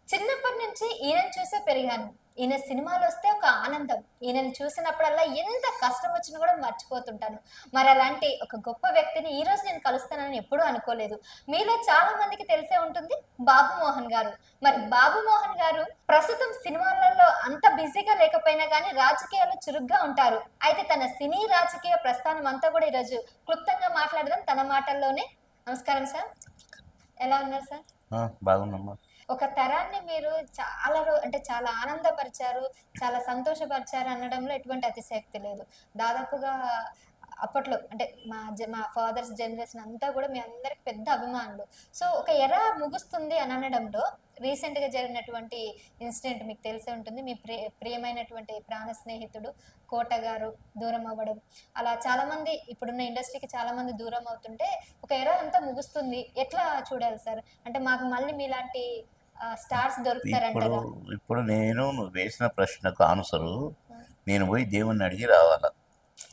చిన్నప్పటి నుంచి ఈయనని చూసే పెరిగాను. ఈయన సినిమాలొస్తే ఒక ఆనందం. ఈయనని చూసినప్పుడల్లా ఎంత కష్టం వచ్చినా కూడా మర్చిపోతుంటాను. మరలాంటి ఒక గొప్ప వ్యక్తిని ఈరోజు నేను కలుస్తానని ఎప్పుడూ అనుకోలేదు. మీలో చాలా మందికి తెలిసే ఉంటుంది 'బాబు మోహన్' గారు. మరి 'బాబు మోహన్' గారు ప్రస్తుతం సినిమాలలో అంత బిజీగా లేకపోయినా గానీ రాజకీయాల్లో చురుగ్గా ఉంటారు. అయితే తన సినీ రాజకీయ ప్రస్థానం అంతా కూడా ఈరోజు క్లుప్తంగా మాట్లాడదాం తన మాటల్లోనే. నమస్కారం సార్. ఎలా ఉన్నారు సార్? బాగున్నామ్మా. ఒక తరాన్ని మీరు చాలా అంటే చాలా ఆనందపరిచారు, చాలా సంతోషపరిచారు అనడంలో ఎటువంటి అతిశయోక్తి లేదు. దాదాపుగా అప్పట్లో అంటే మా ఫాదర్స్ జనరేషన్ అంతా గూడా మీ అందరికి పెద్ద అభిమానులు. సో, ఒక ఎరా ముగుస్తుంది అని అనడంలో రీసెంట్‌గా జరిగినటువంటి ఇన్సిడెంట్ మీకు తెలిసే ఉంటుంది. మీ ప్రియమైనటువంటి ప్రాణ స్నేహితుడు 'కోట' గారు దూరం అవ్వడం. అలా చాలామంది ఇప్పుడున్న ఇండస్ట్రీకి చాలామంది దూరం అవుతుంటే, ఒక ఎరా అంతా ముగుస్తుంది. ఎట్లా చూడాలి సార్? అంటే మాకు మళ్ళీ మీలాంటి స్టార్స్ ఇప్పుడు దొరుకుతారంటారా? ఇప్పుడు నువ్వు వేసిన ప్రశ్నకు ఆన్సరు ఆ! నేను పోయి దేవుణ్ణి అడిగి రావాలా?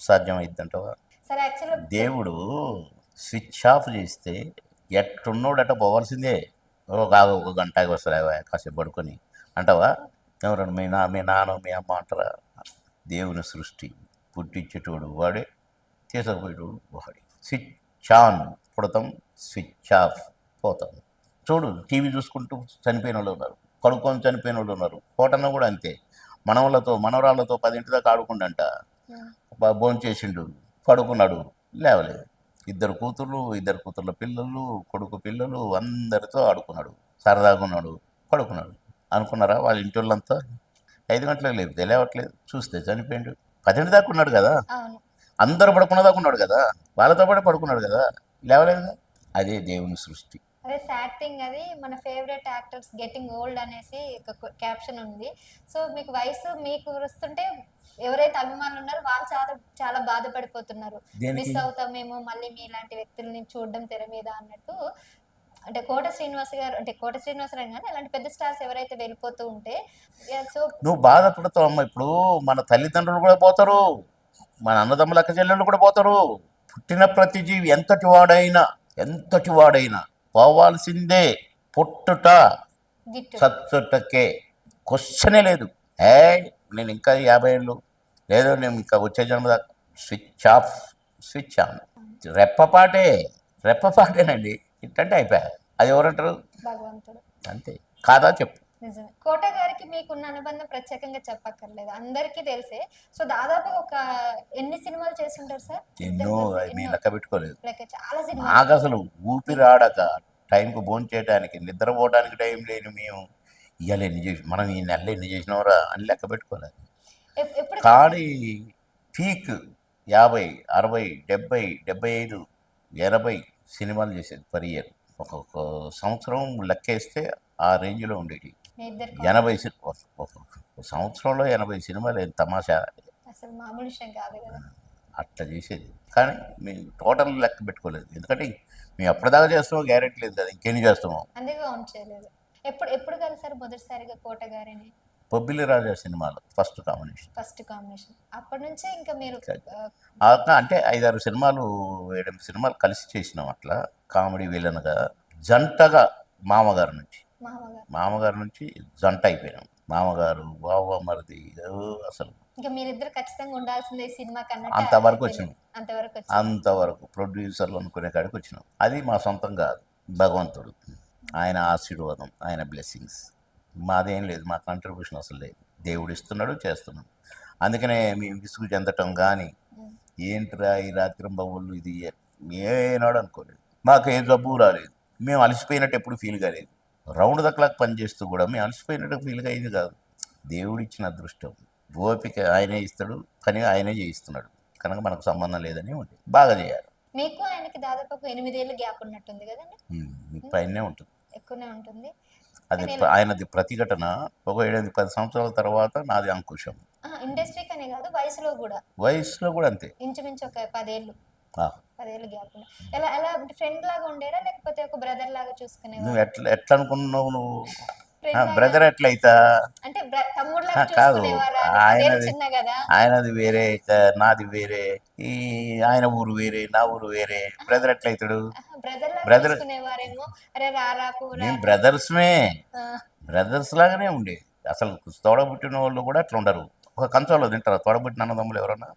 సాధ్యమైద్దంటావా? సరే యాక్చువల్‌గా దేవుడు స్విచ్ ఆఫ్ చేస్తే ఎట్టున్నోడట పోవాల్సిందే. ఒక గంట వస్తావా కాసేపు పడుకొని అంటావా? ఎవరన్నా మీ నాన్న మీ అమ్మ అంటారా? దేవుని సృష్టి పుట్టించేటోడు వాడే, తీసుకుపోయేటోడు వాడే. స్విచ్ ఆన్ పుడతాం, స్విచ్ ఆఫ్ పోతాం. చూడు టీవీ చూసుకుంటూ చనిపోయిన వాళ్ళు ఉన్నారు, కడుక్కొని చనిపోయిన వాళ్ళు ఉన్నారు. కోటన్న కూడా అంతే, మనవలతో మనవరాళ్ళతో 10 దాకా ఆడుకుండంట. హ్మ్. భోంచేసిండు, పడుకున్నాడు, లేవలేదు. ఇద్దరు కూతుర్ల పిల్లలు, కొడుకు పిల్లలు అందరితో ఆడుకున్నాడు, సరదాగా ఉన్నాడు, పడుకున్నాడు. అనుకున్నారా వాళ్ళ ఇంటి వాళ్ళంతా 5 గంటలకు లేపితే లేవట్లేదు, చూస్తే చనిపోయిండు. 10 దాకా ఉన్నాడు కదా, అవును. అందరూ పడుకున్న దాకా ఉన్నాడు కదా, వాళ్ళతో పాటు పడుకున్నాడు కదా, లేవలేదు. అదే దేవుని సృష్టి. అదే సాడ్ థింగ్ అది మన ఫేవరెట్ యాక్టర్స్ గెట్టింగ్ ఓల్డ్ అనేసి ఒక క్యాప్షన్ ఉంది. సో, మీకు వయసు మీకు వస్తుంటే ఎవరైతే అభిమానులు ఉన్నారో వాళ్ళు చాలా చాలా బాధపడిపోతున్నారు. దేనికి? మిస్ అవుతామేమో మళ్ళీ మీలాంటి వ్యక్తుల్ని చూడడం తెర మీద అన్నట్టు. అంటే కోట శ్రీనివాస్ గారు అంటే కోట శ్రీనివాసరావు గాని అలాంటి పెద్ద స్టార్స్ ఎవరైతే వెళ్ళిపోతూ ఉంటే సో నువ్వు బాధపడతావు అమ్మ. ఇప్పుడు మన తల్లిదండ్రులు కూడా పోతారు, మన అన్నదమ్ముల అక్క చెల్లెళ్ళు కూడా పోతారు. పుట్టిన ప్రతి జీవి ఎంతటి వాడైనా పోవాల్సిందే. పుట్టుట గిట్టు. చచ్చుటకే, క్వశ్చనే లేదు. ఏ నేను ఇంకా 50 ఏళ్ళు లేదు, నేను ఇంకా వచ్చే జన్మ దాకా స్విచ్ ఆఫ్, స్విచ్ ఆన్. రెప్పపాటేనండి. ఇట్టంటే అయిపోయా. అది ఎవరంటారు? భగవంతుడు. అంతే. కాదా చెప్పు. నిజమే. కోట గారికి మీకున్న అనుబంధం ప్రత్యేకంగా చెప్పక్కర్లేదు. అందరికీ తెలిసే. సో, దాదాపు ఒక ఎన్ని సినిమాలు చేసుంటారు సార్? ఇద్దరు ఎన్నో కలిసి మేము ఎన్నో. లెక్క పెట్టుకోలేదు. లైక్ చాలా సినిమాలు. నాకు అసలు ఊపిరాడక టైంకి భోంచేయడానికి నిద్రపోవడానికి టైం లేని మేము ఇవాళ ఎన్ని చేసి మనం ఈ నెలలో ఎన్ని చేసినవరా అని లెక్క పెట్టుకోలేదు. ఎప్పుడు కానీ పీక్ 50, 60, 70, 75, 80 సినిమాలు చేసేది పర్ ఇయర్. ఒక్కొక్క సంవత్సరం లెక్కేస్తే ఆ రేంజ్లో ఉండేవి. మీ ఇద్దరు 80 ఒక సంవత్సరంలో 80 సినిమాలు ఏం తమాషా? అసలు మామూలు విషయం కాదు కదా! అట్లా చేసేది. కానీ మేము టోటల్ లెక్క పెట్టుకోలేదు. ఎందుకంటే మేము ఎప్పటిదాకా చేస్తామో గ్యారెంటీ లేదు కదా, ఇంకెన్ని చేస్తామో. అందుకే కౌంట్ చేయలేదు. ఎప్పుడు ఎప్పుడు కలిసారు మొదటిసారిగా కోట గారిని? బొబ్బిలి రాజా సినిమాలో ఫస్ట్ కాంబినేషన్. First combination. అప్పటి నుంచే ఇంకా మీరు అంటే 5, 6 సినిమాలు 7, 8 సినిమాలు కలిసి చేసినాం అట్లా, కామెడీ విలన్గా జంటగా. మామగారు నుంచి మామగారు. మామగారు నుంచి జంట అయిపోయినాం. మామగారు బావ మరిది అసలు ఇంకా మీరిద్దరు ఖచ్చితంగా ఉండాల్సిందే ఈ సినిమాకి అన్నట్టు అంతవరకు అయిపోయింది. వచ్చినాం. అంతవరకు వచ్చింది. అంతవరకు ప్రొడ్యూసర్లు అనుకునే కాడికి వచ్చినాం. అది మా సొంతం కాదు, భగవంతుడు, ఆయన ఆశీర్వాదం, ఆయన బ్లెస్సింగ్స్. మాదేం లేదు, మా కంట్రిబ్యూషన్ అసలు లేదు. దేవుడు ఇస్తున్నాడు, చేస్తున్నాడు. అందుకనే మేము విసుగు చెందటం కానీ ఏంటిరా ఈ రాత్రింబవుళ్ళు ఇది ఏనాడు అనుకోలేదు. మాకు ఏ జబ్బు రాలేదు, మేము అలసిపోయినట్టు ఎప్పుడు ఫీల్ కాలేదు. రౌండ్ ద క్లాక్ పనిచేస్తూ కూడా మేము అలసిపోయినట్టు ఫీల్గా అయింది కాదు. దేవుడిచ్చిన అదృష్టం, ఓపిక ఆయనే ఇస్తాడు, పని ఆయనే చేయిస్తున్నాడు. కనుక మనకు సంబంధం లేదని ఉంది. బాగా చేయాలి. మీకు ఆయనకి దాదాపు ఒక 8 ఏళ్ళు గ్యాప్ ఉన్నట్టుంది కదండి? పైనే ఉంటుంది. ఎక్కువనే ఉంటుంది. అది ఆయనది ప్రతిఘటన. ఒక 7, 10 సంవత్సరాల తర్వాత నాది అంకుశం. ఇండస్ట్రీకనే కాదు వయసులో కూడా. వయసులో కూడా అంతే. ఇంచుమించు ఒక 10 ఏళ్ళు. ఆ, 10 ఏళ్ళు గ్యాప్ ఉన్న. ఎలా ఎలా ఫ్రెండ్ లాగా ఉండేరా? లేకపోతే ఒక బ్రదర్ లాగా నువ్వు చూసుకునేవారా? ఎట్లా అనుకున్నావు నువ్వు? ఫ్రెండ్ లాగా బ్రదర్ ఎట్లయితా? అంటే తమ్ముడు లాగా కాదు, చూసుకునేవారా? పేరు ఆయనది చిన్న కదా! ఆయనది వేరే, నాది వేరే. ఈ ఆయన ఊరు వేరే, నా ఊరు వేరే. బ్రదర్ ఎట్లయితాడు? బ్రదర్ లాగా బ్రదర్ చూసుకునేవారేమో. అరే రారా పోరా. మేము బ్రదర్స్మే. ఆ, బ్రదర్స్ లాగానే ఉండేది. అసలు తోడబుట్టిన వాళ్ళు కూడా అట్లా ఉండరు. ఒక కంచంలో తింటారా తోడబుట్టిన అన్నదమ్ములు ఎవరన్నా?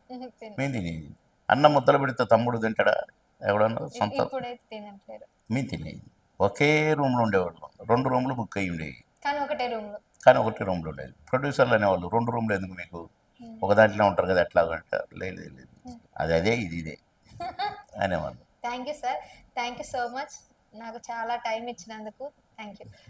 మేము తినేది. అన్నం ముద్దలు పెడితే తమ్ముడు తింటాడా ఎవడన్నా? సొంత ఇప్పుడైతే తినట్లేరు. మేము తినేది. ఒకే రూమ్లో ఉండేవాళ్ళం. 2 రూమ్లు బుక్ అయ్యి ఉండేవి. కానీ ఒకటే రూమ్ లో. కానీ ఒకటే రూమ్లో ఉండేది. ప్రొడ్యూసర్లు అనేవాళ్ళు 2 రూమ్లు ఎందుకు మీకు, ఒక దాంట్లో ఉంటారు కదా ఎట్లా అంటారు. లేదు లేదు, అది అదే ఇది ఇదే అనేవాళ్ళు. Thank you sir, thank you so much. నాకు చాలా టైం ఇచ్చినందుకు థ్యాంక్ యూ.